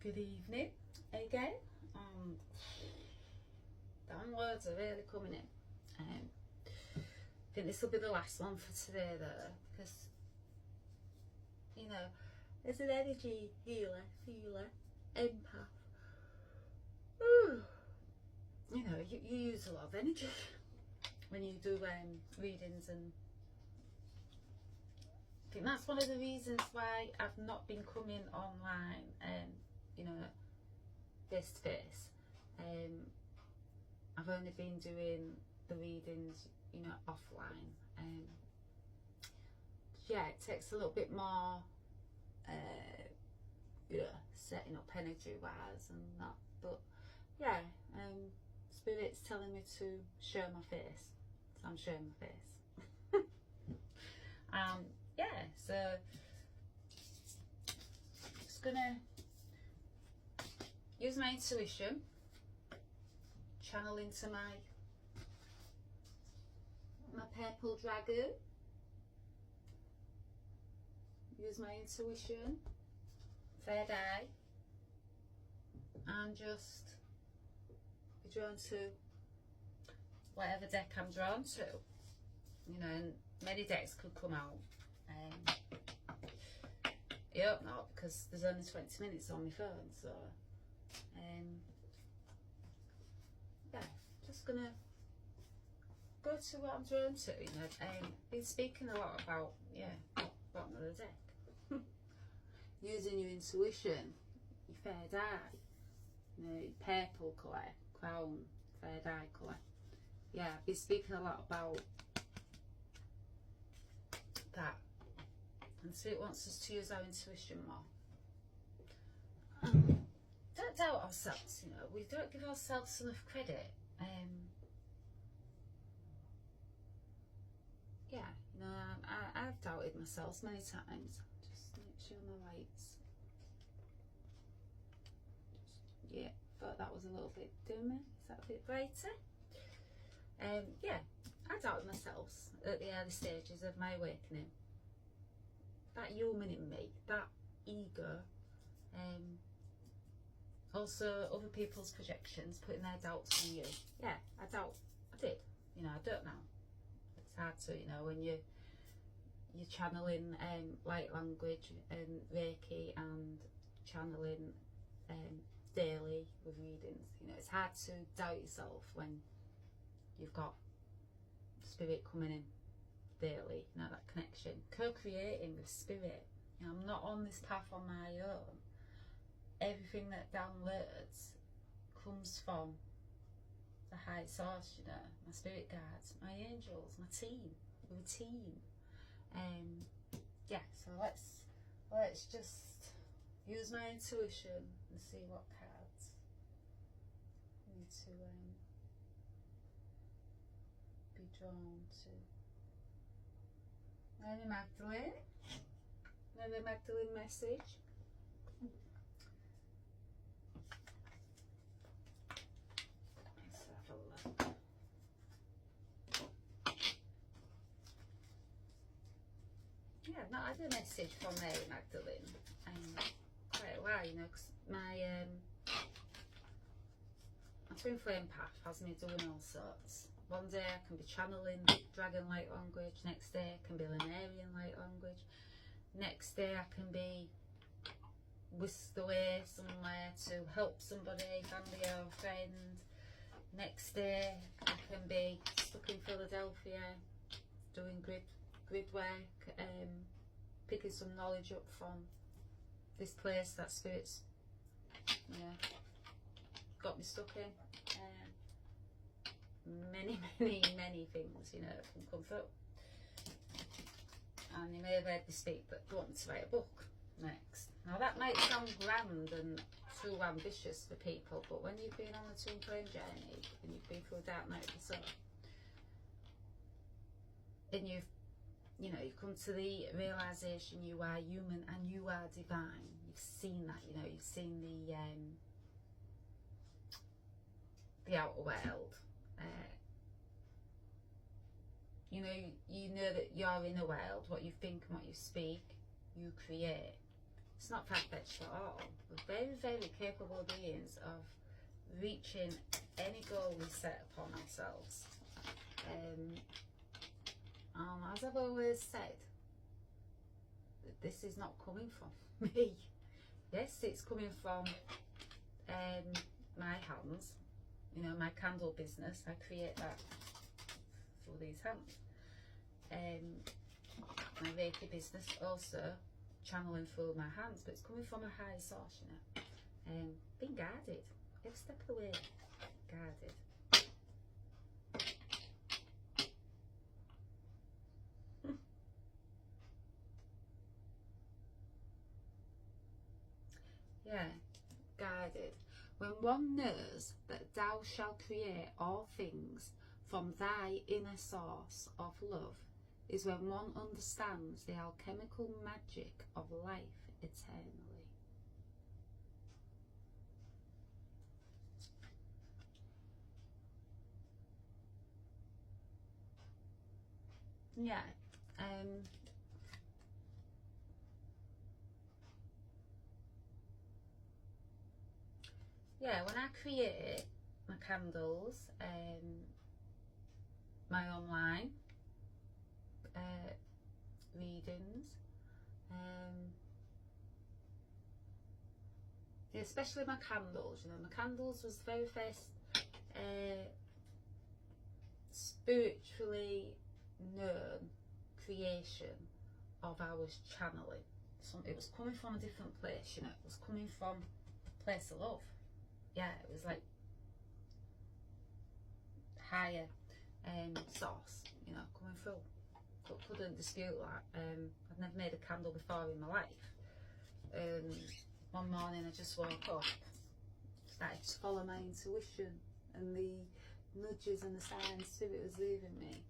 good evening again. Downloads are really coming in. I think this will be the last one for today though, because you know, as an energy healer, feeler, empath, you know, you use a lot of energy when you do readings, and I think that's one of the reasons why I've not been coming online, you know, face to face. I've only been doing the readings, you know, offline. Yeah, it takes a little bit more, you know, setting up energy wise and that. But yeah, Spirit's telling me to show my face, so I'm showing my face. Yeah, so just gonna use my intuition, channel into my purple dragon, use my intuition, third eye, and just be drawn to whatever deck I'm drawn to, you know, and many decks could come out. I hope not, because there's only 20 minutes on my phone, so yeah, just gonna go to what I'm drawn to. You know, been speaking a lot about, yeah, bottom of the deck, using your intuition, your third eye, you know, your purple colour, crown, third eye colour. Yeah, I've been speaking a lot about that, and so it wants us to use our intuition more. Don't doubt ourselves, you know, we don't give ourselves enough credit. Yeah, you know, I've doubted myself many times. Just make sure my lights. Yeah, thought that was a little bit dimmer. Is that a bit brighter? Yeah, I doubted myself at the early stages of my awakening. That human in me, that ego, also other people's projections, putting their doubts on you. Yeah, I did, you know, I don't know. It's hard to, you know, when you're channeling light language and Reiki and channeling daily with readings, you know, it's hard to doubt yourself when you've got spirit coming in daily, you know, that connection, co-creating with spirit. You know, I'm not on this path on my own. Everything that downloads comes from the high source, you know, my spirit guides, my angels, my team. We're a team. Yeah, so let's just use my intuition and see what cards I need to be drawn to. Maybe Magdalene. Maybe Magdalene message. Let's have a look. Yeah, I've not had a message from Mary Magdalene quite a while, you know, because my twin flame path has me doing all sorts. One day I can be channeling dragon light language, next day I can be Lemurian light language, next day I can be whisked away somewhere to help somebody, family or friend, next day I can be stuck in Philadelphia doing grid work, picking some knowledge up from this place that Spirit's, you know, got me stuck in. Many things, you know, can come through. And you may have heard me speak, but I want to write a book next. Now that might sound grand and too ambitious for people, but when you've been on the twin flame journey and you've been through a dark night of the soul, and you've come to the realization you are human and you are divine. You've seen that, you know, you've seen the outer world. You know that your inner world, what you think and what you speak, you create. It's not far-fetched at all. We're very, very capable beings of reaching any goal we set upon ourselves. And as I've always said, this is not coming from me. Yes, it's coming from my hands, you know, my candle business. I create that through these hands. My Reiki business also channeling through my hands, but it's coming from a higher source, you know. Being guarded, every step of the way, guarded. Yeah, guided. When one knows that thou shalt create all things from thy inner source of love, is when one understands the alchemical magic of life eternally. Yeah. Yeah, when I create my candles, my online readings, especially my candles, you know, my candles was the very first spiritually known creation of ours channeling. It was coming from a different place, you know, it was coming from a place of love. Yeah, it was like higher source, you know, coming through. Couldn't dispute that. I'd never made a candle before in my life. One morning I just woke up, started to follow my intuition and the nudges and the signs Spirit was leaving me.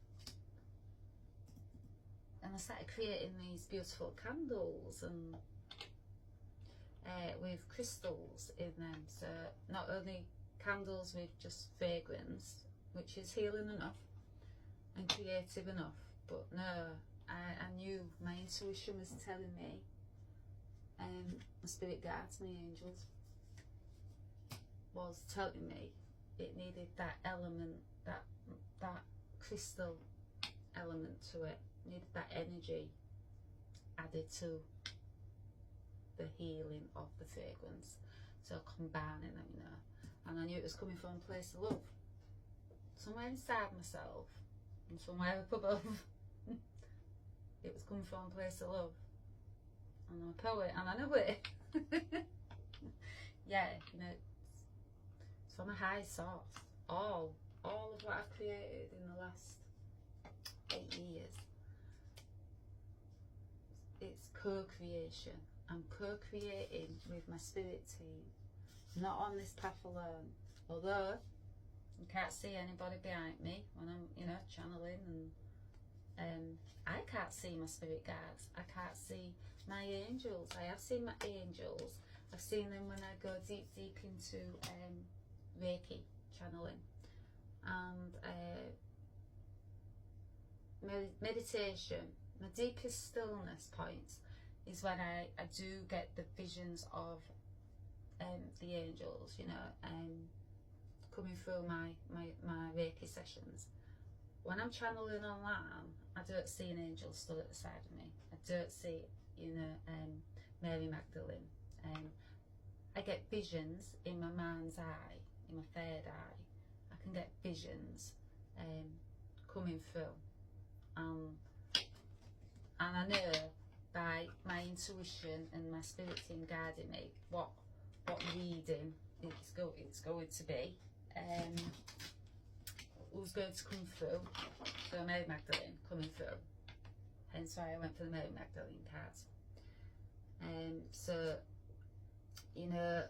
And I started creating these beautiful candles and with crystals in them. So not only candles with just fragrance, which is healing enough and creative enough, but no, I knew my intuition was telling me, my spirit guides, my angels, was telling me it needed that element, that crystal element to it, needed that energy added to the healing of the fragrance. So combining them, you know, and I knew it was coming from a place of love, somewhere inside myself and somewhere up above. It was coming from a place of love, and I'm a poet and I know it. Yeah, you know, it's from a high source. All of what I've created in the last 8 years, it's co-creation. I'm co-creating with my spirit team, not on this path alone. Although you can't see anybody behind me when I'm, you know, channeling, and I can't see my spirit guides. I can't see my angels. I have seen my angels. I've seen them when I go deep into Reiki channeling and meditation. My deepest stillness points is when I do get the visions of the angels, you know, coming through my Reiki sessions. When I'm channeling online, I don't see an angel stood at the side of me. I don't see, you know, Mary Magdalene. I get visions in my mind's eye, in my third eye. I can get visions coming through. And I know by my intuition and my spirit team guiding me what reading it's going to be, who's going to come through. So Mary Magdalene coming through, hence why I went for the Mary Magdalene cards. So, you know,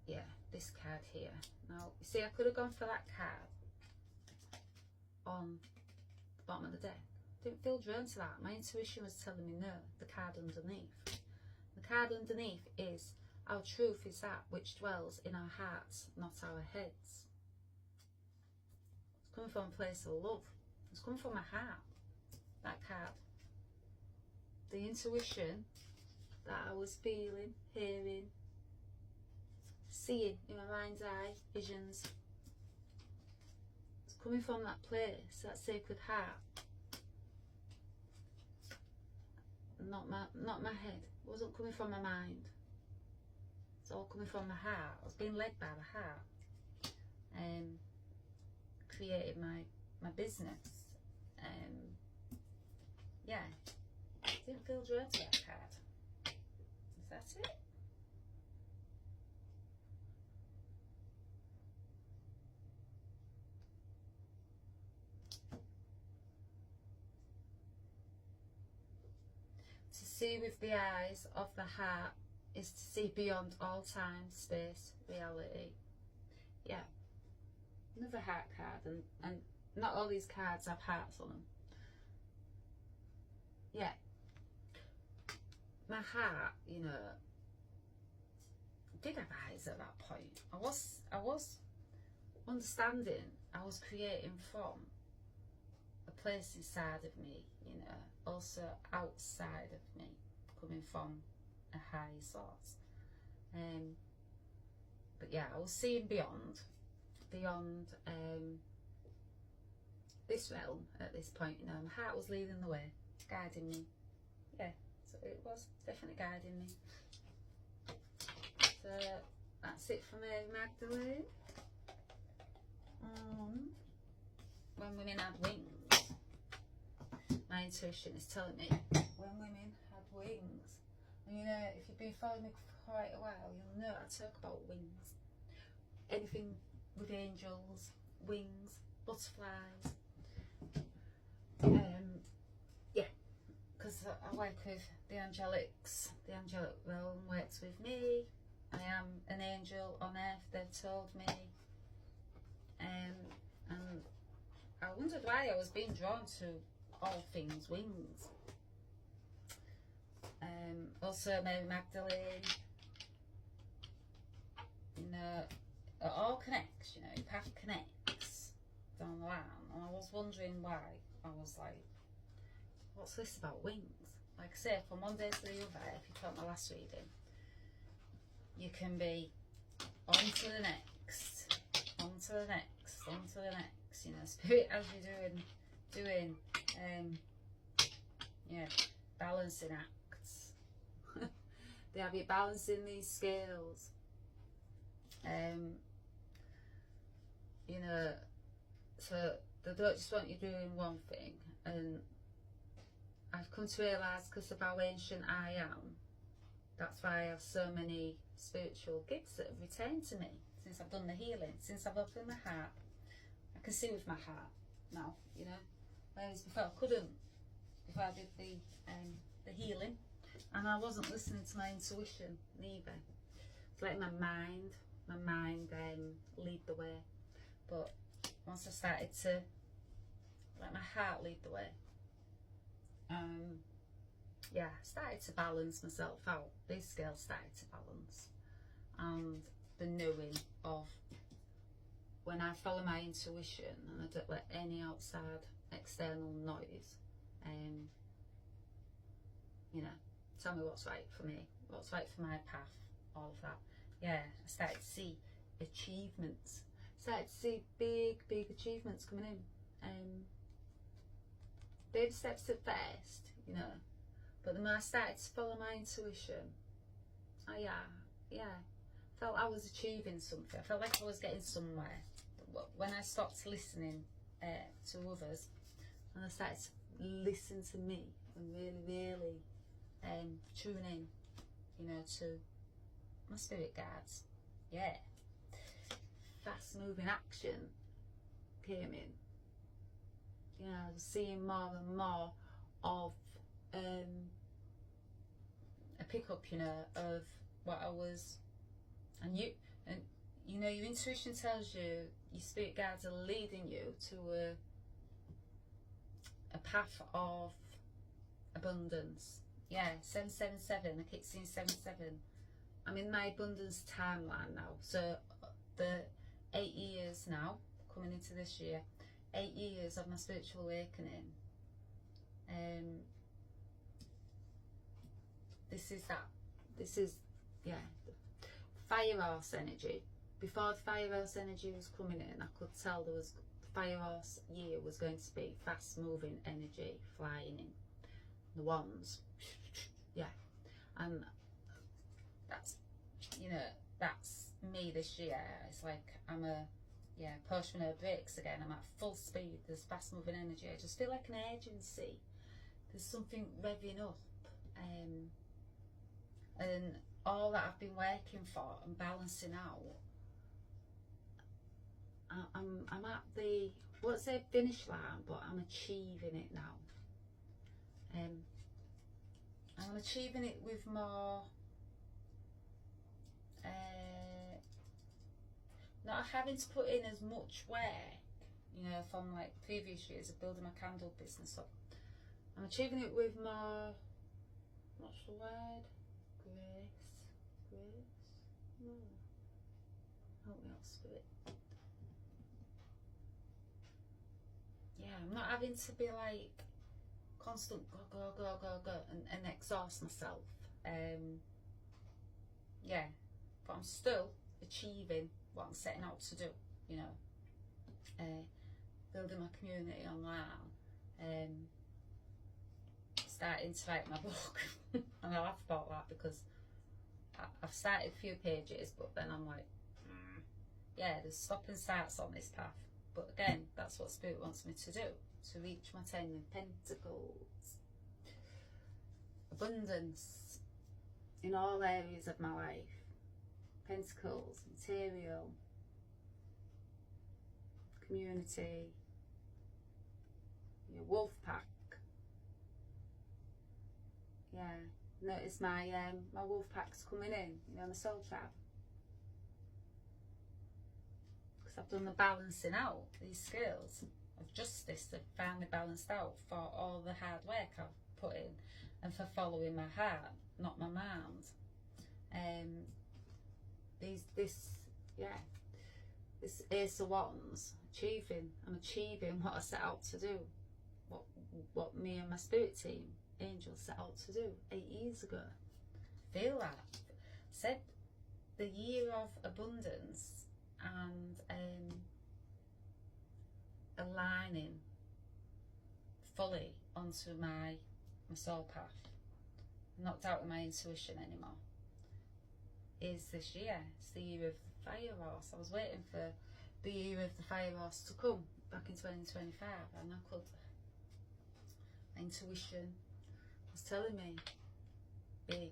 yeah, this card here. Now, you see, I could have gone for that card on the bottom of the deck. Didn't feel drawn to that. My intuition was telling me no, the card underneath. The card underneath is, our truth is that which dwells in our hearts, not our heads. It's coming from a place of love. It's coming from my heart, that card. the intuition that I was feeling, hearing, seeing in my mind's eye, visions, it's coming from that place, that sacred heart. Not my head. It wasn't coming from my mind. It's all coming from my heart. I was being led by the heart. Created my business. Yeah. Didn't feel drawn to that card. Is that it? To see with the eyes of the heart is to see beyond all time, space, reality. Yeah. Another heart card, and not all these cards have hearts on them. Yeah. My heart, you know, did have eyes at that point. I was understanding, I was creating from a place inside of me, you know, also outside of me, coming from a high source. But yeah, I was seeing beyond this realm at this point, you know. My heart was leading the way, guiding me. Yeah, so it was definitely guiding me. So that's it for me, Magdalene. When women had wings, my intuition is telling me when women had wings. And you know, if you've been following me for quite a while, you'll know I talk about wings. Anything with angels, wings, butterflies. Yeah, because I work with the angelics. The angelic realm works with me. I am an angel on earth, they've told me. And I wondered why I was being drawn to all things wings. Also Mary Magdalene, you know, it all connects, you know, your path connects down the line. And I was wondering why. I was like, what's this about wings? Like I say, from one day to the other, if you caught my last reading, you can be on to the next, on to the next, on to the next, you know, spirit as you're doing yeah, balancing acts. They have you balancing these scales. You know, so they don't just want you doing one thing. And I've come to realise, because of how ancient I am, that's why I have so many spiritual gifts that have returned to me since I've done the healing, since I've opened my heart. I can see with my heart now, you know, whereas before I couldn't. Before I did the healing, and I wasn't listening to my intuition neither. It's letting my mind lead the way. But once I started to let my heart lead the way, yeah, I started to balance myself out. These scales started to balance, and the knowing of when I follow my intuition and I don't let any outside external noise, you know, tell me what's right for me, what's right for my path, all of that. Yeah, I started to see achievements, started to see big achievements coming in. Baby steps at first, you know, but the more I started to follow my intuition, yeah, felt I was achieving something. I felt like I was getting somewhere when I stopped listening to others, and I started to listen to me and really tune in, you know, to my spirit guides. Yeah, fast moving action came in. You know, I was seeing more and more of a pickup, you know, of what I was, and you know, your intuition tells you, your spirit guides are leading you to a path of abundance. Yeah, 777. I keep seeing 77. I'm in my abundance timeline now. So the 8 years now, coming into this year, 8 years of my spiritual awakening. this is that. This is, yeah, fire horse energy. Before the fire horse energy was coming in, I could tell there was, the fire horse year was going to be fast moving energy flying in. The wands, yeah, and that's, you know, that's me this year. It's like I'm a, yeah, pushing her brakes again. I'm at full speed. There's fast moving energy. I just feel like an agency. There's something revving up, and all that I've been working for and balancing out, I'm at the, what's the finish line, but I'm achieving it now. I'm achieving it with more, not having to put in as much work, you know, from like previous years of building my candle business up. I'm achieving it with more, what's the word? Grace? No. Help me out, spirit. Yeah, I'm not having to be like constant go and exhaust myself. Yeah, but I'm still achieving what I'm setting out to do, you know. Building my community online, starting to write my book. And I laugh about that because I've started a few pages, but then I'm like, yeah, there's stop and starts on this path. But again, that's what Spirit wants me to do, to reach my 10 of Pentacles. Abundance in all areas of my life. Pentacles, material, community, your wolf pack. Yeah, notice my my wolf pack's coming in, you know, my soul tribe. Because I've done the balancing out, these skills of justice have finally balanced out for all the hard work I've put in and for following my heart, not my mind. This Ace of Wands, I'm achieving what I set out to do, what me and my spirit team, angels, set out to do 8 years ago. Feel that. Said the year of abundance and aligning fully onto my soul path, not doubting my intuition anymore, is this year. It's the year of the fire horse. I was waiting for the year of the fire horse to come back in 2025, and my intuition was telling me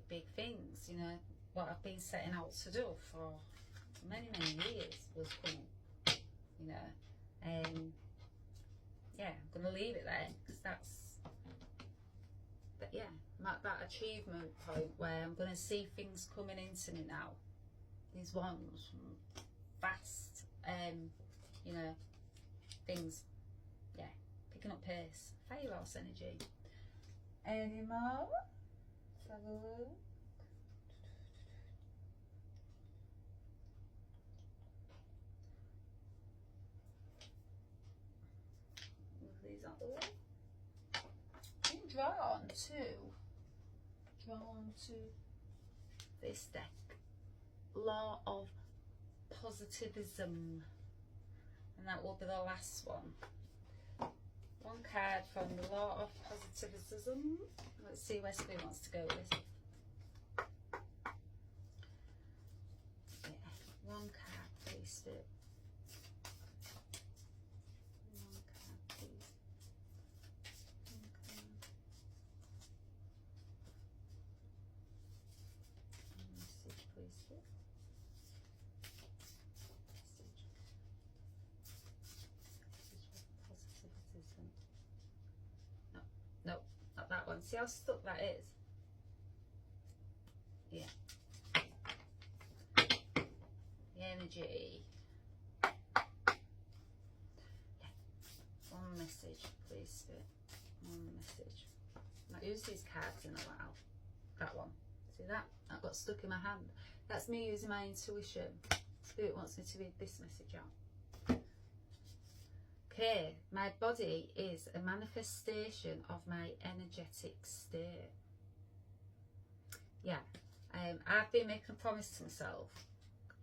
big things, you know, what I've been setting out to do for many years was coming, you know. Yeah, I'm going to leave it there because but yeah, I'm at that achievement point where I'm going to see things coming into me now. These ones, fast, you know, things, yeah, picking up pace. Fire horse energy. Any more? Let's have a look. Move these out the way. I'm drawn to this deck. Law of Positivism, and that will be the last one. One card from the Law of Positivism. Let's see where Spirit wants to go with this. Yeah, one card, please, Spirit. One card, please. One card. A message, please, Spirit. Positivism. No, not that one. See how stuck that is? Yeah. The energy. Yeah. One message, please, Spirit. One message. I've not used these cards in a while. That one. See that? That got stuck in my hand. That's me using my intuition. Spirit wants me to read this message out. Okay, my body is a manifestation of my energetic state. yeah, I've been making a promise to myself.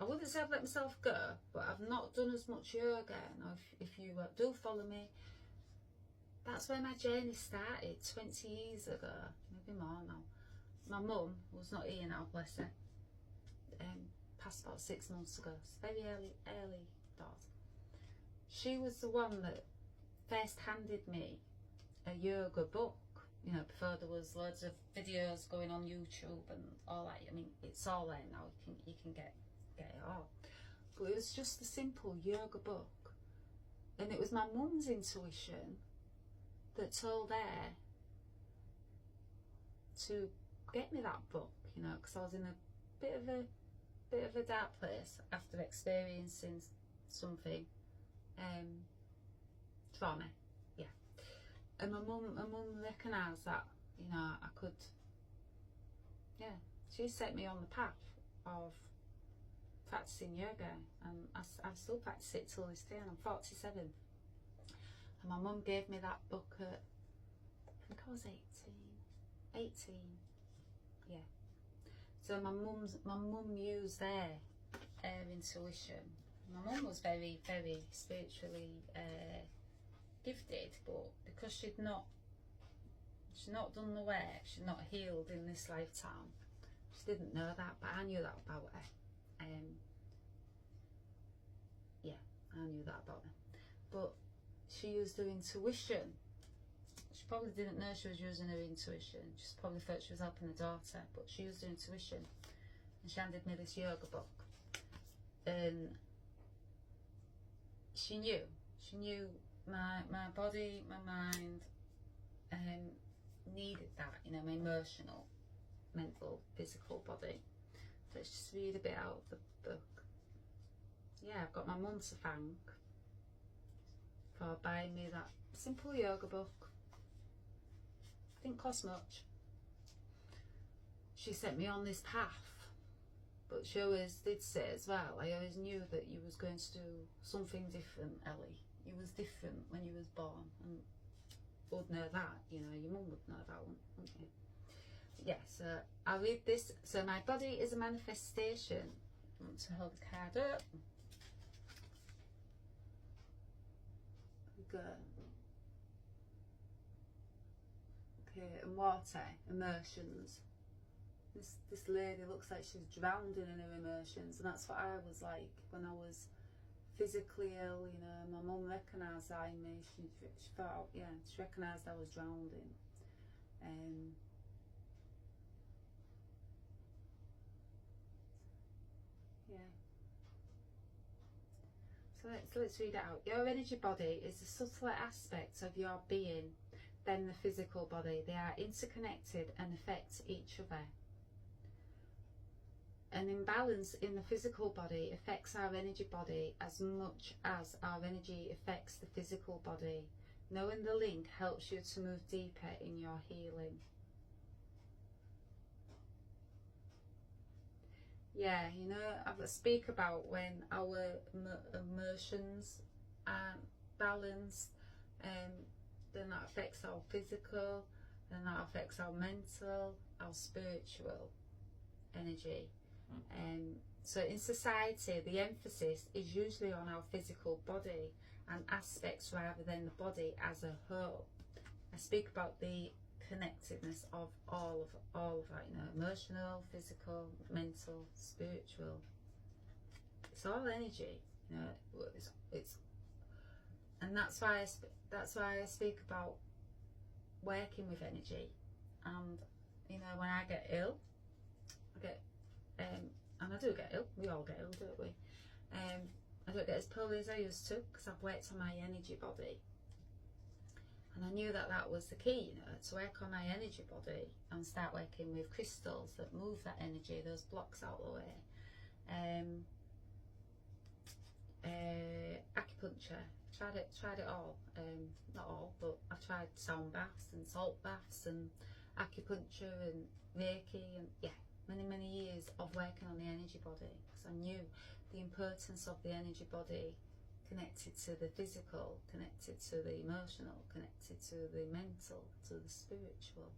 I wouldn't say I've let myself go, but I've not done as much yoga. Now, if you do follow me, that's where my journey started 20 years ago, maybe more now. My mum was not here now, bless her. Passed about 6 months ago. It's very early doors. She was the one that first handed me a yoga book. You know, before there was loads of videos going on YouTube and all that. I mean, it's all there now. You can get it all. But it was just a simple yoga book, and it was my mum's intuition that told her to get me that book. You know, because I was in a bit of a dark place after experiencing something, trauma. And my mum recognised that, you know, I could, yeah, she set me on the path of practising yoga, and I still practice it till this day, and I'm 47. And my mum gave me that book at, I think I was 18, yeah. So my mum used her intuition. My mum was very, very spiritually gifted, but because she'd not done the work, she'd not healed in this lifetime, she didn't know that, but I knew that about her. Yeah, I knew that about her, but she used her intuition. She probably didn't know she was using her intuition. She probably thought she was helping her daughter, but she used her intuition, and she handed me this yoga book, and she knew my body, my mind needed that, you know, my emotional, mental, physical body. Let's just read a bit out of the book. Yeah, I've got my mum to thank for buying me that simple yoga book. Didn't cost much. She set me on this path, but she always did say as well, I always knew that you was going to do something different, Ellie. You was different when you was born, and would know that, you know, your mum would know that, wouldn't you? Yeah, so I'll read this. So my body is a manifestation. I want to hold the card up. Good. Okay, and water, emotions. This lady looks like she's drowning in her emotions, and that's what I was like when I was physically ill. You know, my mum recognised that in me. She thought, yeah, she recognised I was drowning. Yeah. So let's read it out. Your energy body is a subtler aspect of your being than the physical body. They are interconnected and affect each other. An imbalance in the physical body affects our energy body as much as our energy affects the physical body. Knowing the link helps you to move deeper in your healing. Yeah, you know, I speak about when our emotions aren't balanced, then that affects our physical, then that affects our mental, our spiritual energy. So in society, the emphasis is usually on our physical body and aspects rather than the body as a whole. I speak about the connectedness of all of that, you know, emotional, physical, mental, spiritual. It's all energy, you know. It's and that's why I speak about working with energy. And you know, when I get ill, and I do get ill, we all get ill, don't we? I don't get as poorly as I used to because I've worked on my energy body, and I knew that was the key, you know, to work on my energy body and start working with crystals that move that energy, those blocks out the way. Acupuncture, tried it all, not all, but I've tried sound baths and salt baths and acupuncture and Reiki, and yeah, many years of working on the energy body, because I knew the importance of the energy body connected to the physical, connected to the emotional, connected to the mental, to the spiritual.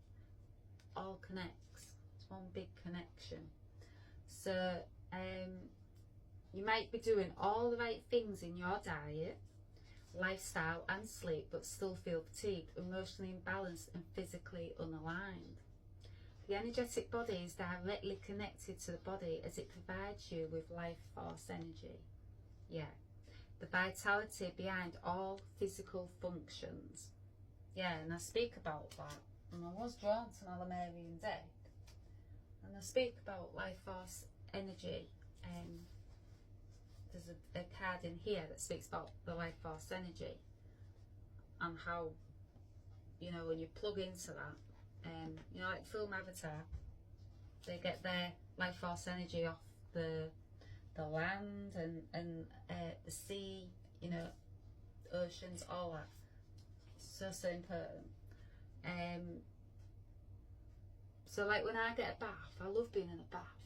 All connects. That's one big connection. So you might be doing all the right things in your diet, lifestyle and sleep, but still feel fatigued, emotionally imbalanced and physically unaligned. The energetic body is directly connected to the body as it provides you with life force energy. Yeah, the vitality behind all physical functions. Yeah, and I speak about that. And I was drawn to my Lemurian deck. And I speak about life force energy. There's a card in here that speaks about the life force energy and how, you know, when you plug into that, you know, like film Avatar, they get their life force energy off the land and the sea, you know, oceans, all that. So important. So like when I get a bath, I love being in a bath.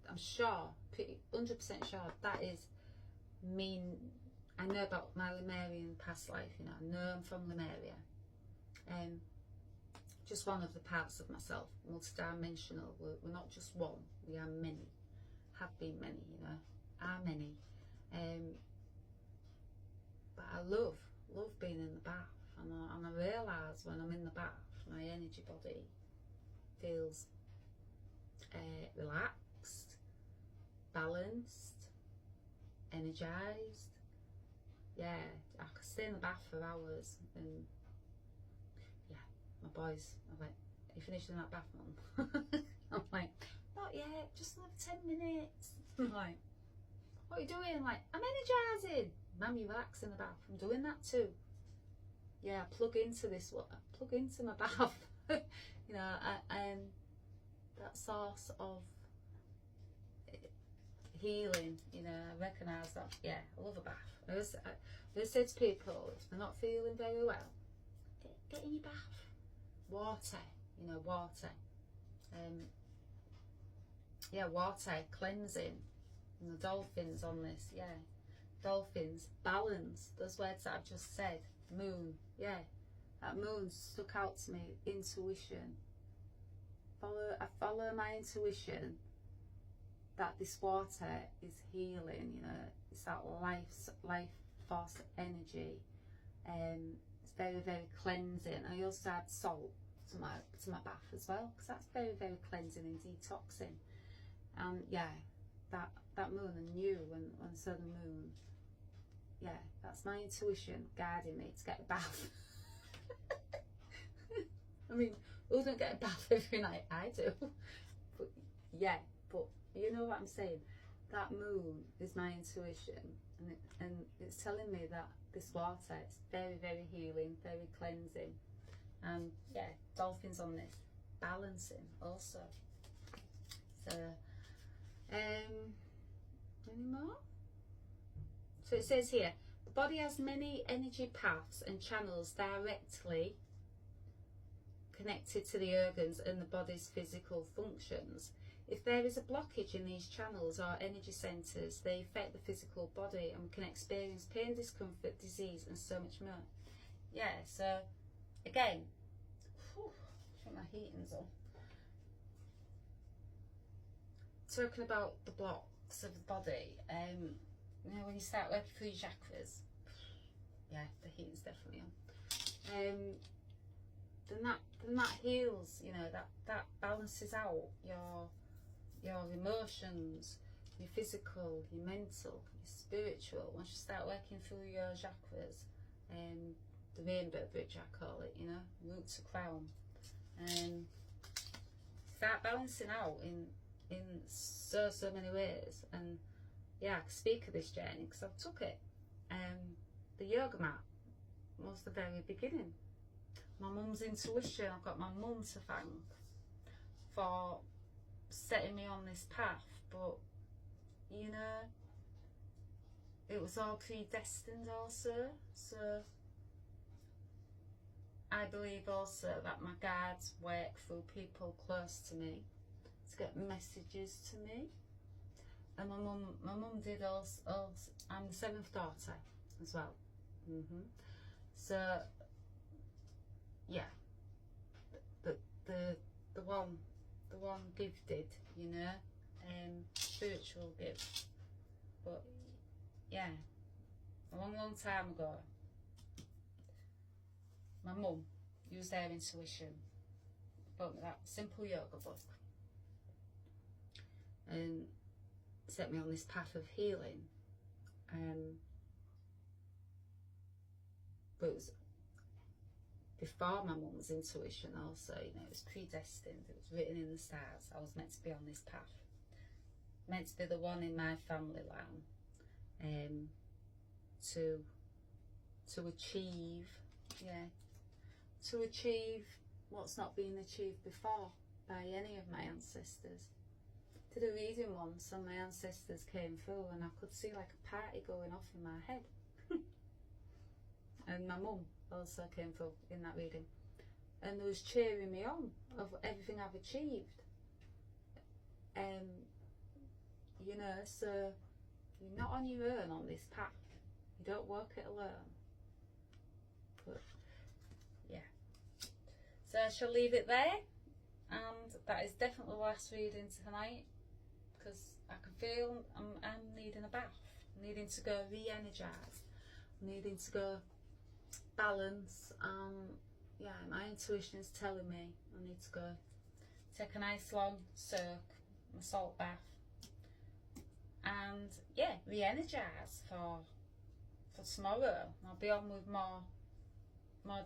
I'm sure, pretty 100% sure that is me. I know about my Lemurian past life, you know, I know I'm from Lemuria. Just one of the parts of myself, multidimensional. We're not just one, we are many, have been many, you know, are many. But I love being in the bath, and I realise when I'm in the bath, my energy body feels relaxed, balanced, energized. Yeah, I could stay in the bath for hours, and yeah, my boys are like, "Are you finished in that bath, Mum?" I'm like, "Not yet, just another 10 minutes." I'm like, "What are you doing?" I'm like, "I'm energizing." "Mum, you relax in the bath." I'm doing that too. Yeah, I plug into this water, plug into my bath. You know, and that source of healing, you know, I recognise that. Yeah, I love a bath. I always say to people, if they're not feeling very well, get in your bath. Water, you know, water. Yeah, water, cleansing. And the dolphins on this, yeah. Dolphins, balance, those words that I've just said. Moon, yeah. That moon stuck out to me. Intuition. I follow my intuition that this water is healing, you know, it's that life force energy. It's very, very cleansing. I also add salt to my bath as well, because that's very, very cleansing and detoxing. And yeah, that moon, I knew when I saw the moon, yeah, that's my intuition guiding me to get a bath. I mean, who don't get a bath every night? I do. But yeah, but you know what I'm saying? That moon is my intuition, and it's telling me that this water is very, very healing, very cleansing. And yeah, dolphins on this, balancing also. So, any more? So it says here, the body has many energy paths and channels directly connected to the organs and the body's physical functions. If there is a blockage in these channels or energy centres, they affect the physical body and we can experience pain, discomfort, disease and so much more. Yeah, so again, I think my heating's on. Talking about the blocks of the body, you know, when you start working through your chakras, yeah, the heating's definitely on. Then that heals, you know, that balances out your emotions, your physical, your mental, your spiritual. Once you start working through your chakras, the rainbow bridge I call it, you know, root to crown, start balancing out in so many ways. And yeah, I can speak of this journey because I've took it. The yoga mat was the very beginning. My mum's intuition, I've got my mum to thank for setting me on this path, but you know, it was all predestined also. So I believe also that my guides work through people close to me to get messages to me. And my mum did also. I'm the 7th daughter as well. So yeah, the the one gifted, you know, spiritual gift. But yeah, a long, long time ago, my mum used their intuition, bought me that simple yoga book, and set me on this path of healing. But it was before my mum's intuition also, you know, it was predestined, it was written in the stars. I was meant to be on this path, meant to be the one in my family line, to achieve, yeah, to achieve what's not been achieved before by any of my ancestors. Did a reading once and my ancestors came through and I could see like a party going off in my head. And my mum also came through in that reading, and they was cheering me on of everything I've achieved. You know, so you're not on your own on this path. You don't walk it alone. But yeah, so I shall leave it there, and that is definitely the last reading tonight, because I can feel I'm needing a bath, needing to go re-energise, needing to go balance. Yeah, my intuition is telling me I need to go take a nice long soak, my salt bath, and yeah, re-energise for tomorrow. I'll be on with more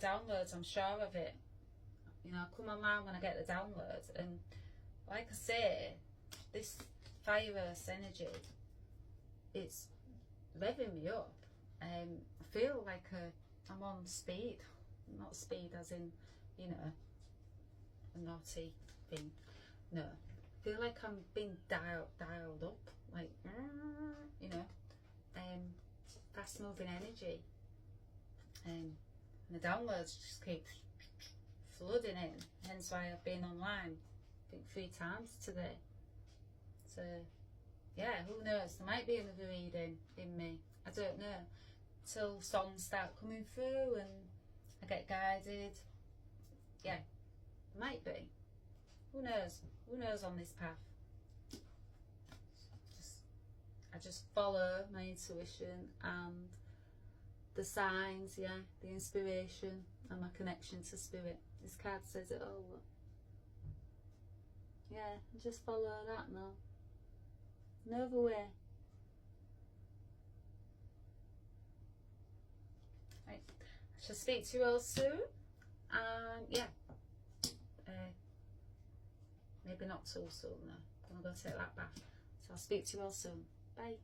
downloads, I'm sure of it. You know, I'll come online when I get the downloads, and like I say, this fire earth energy, it's revving me up. I feel like I'm on speed, not speed as in, you know, a naughty thing. No, I feel like I'm being dialed up, like, you know, fast moving energy, and the downloads just keep flooding in. Hence why I've been online, I think 3 times today. So yeah, who knows? There might be another reading in me. I don't know. Till songs start coming through and I get guided. Yeah, might be. Who knows? Who knows on this path? I just follow my intuition and the signs, yeah, the inspiration and my connection to spirit. This card says it all. Yeah, I just follow that now. No other way. Right. I shall speak to you all soon. Yeah. Maybe not so soon though. I'm going to take that bath. So I'll speak to you all soon. Bye.